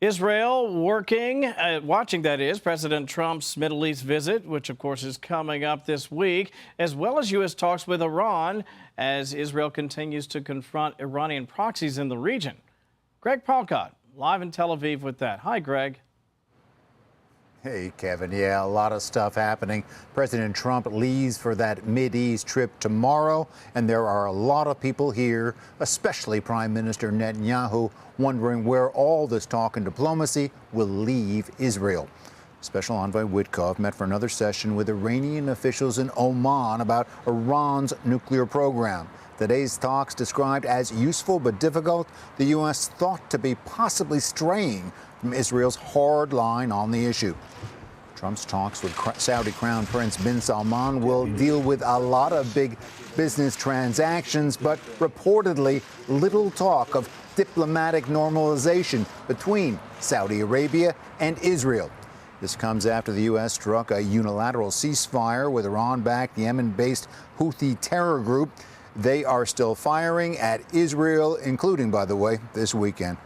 Israel watching that is, President Trump's Middle East visit, which of course is coming up this week, as well as U.S. talks with Iran as Israel continues to confront Iranian proxies in the region. Greg Palcott, live in Tel Aviv with that. Hi, Greg. Hey, Kevin. Yeah, a lot of stuff happening. President Trump leaves for that Mideast trip tomorrow, and there are a lot of people here, especially Prime Minister Netanyahu, wondering where all this talk and diplomacy will leave Israel. Special Envoy Witkoff met for another session with Iranian officials in Oman about Iran's nuclear program. Today's talks described as useful but difficult, the U.S. thought to be possibly straying from Israel's hard line on the issue. Trump's talks with Saudi Crown Prince bin Salman will deal with a lot of big business transactions, but reportedly little talk of diplomatic normalization between Saudi Arabia and Israel. This comes after the U.S. struck a unilateral ceasefire with Iran-backed Yemen-based Houthi terror group. They are still firing at Israel, including, by the way, this weekend.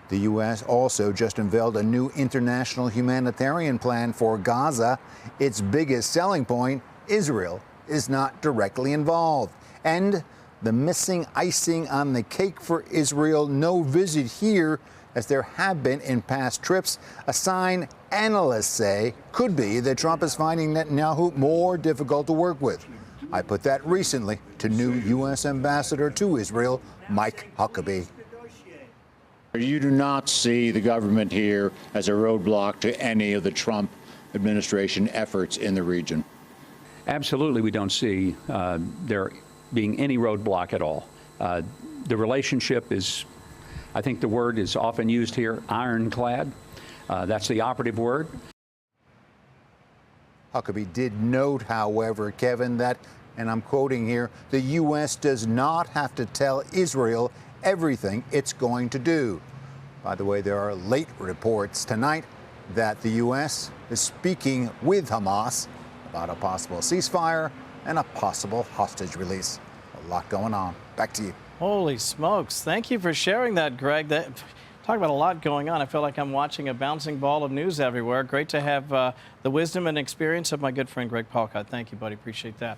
The U.S. also just unveiled a new international humanitarian plan for Gaza. Its biggest selling point, Israel is not directly involved. And the missing icing on the cake for Israel, no visit here, as there have been in past trips, a sign analysts say could be that Trump is finding Netanyahu more difficult to work with. I put that recently to new U.S. Ambassador to Israel, Mike Huckabee. You do not see the government here as a roadblock to any of the Trump administration efforts in the region? Absolutely, we don't see there being any roadblock at all. The relationship is, I think the word is often used here, ironclad. That's the operative word. Huckabee did note, however, Kevin, that, and I'm quoting here, the U.S. does not have to tell Israel everything it's going to do. By the way, there are late reports tonight that the U.S. is speaking with Hamas about a possible ceasefire and a possible hostage release. A lot going on. Back to you. Holy smokes. Thank you for sharing that, Greg. Talk about a lot going on. I feel like I'm watching a bouncing ball of news everywhere. Great to have the wisdom and experience of my good friend Greg Palcott. Thank you, buddy. Appreciate that.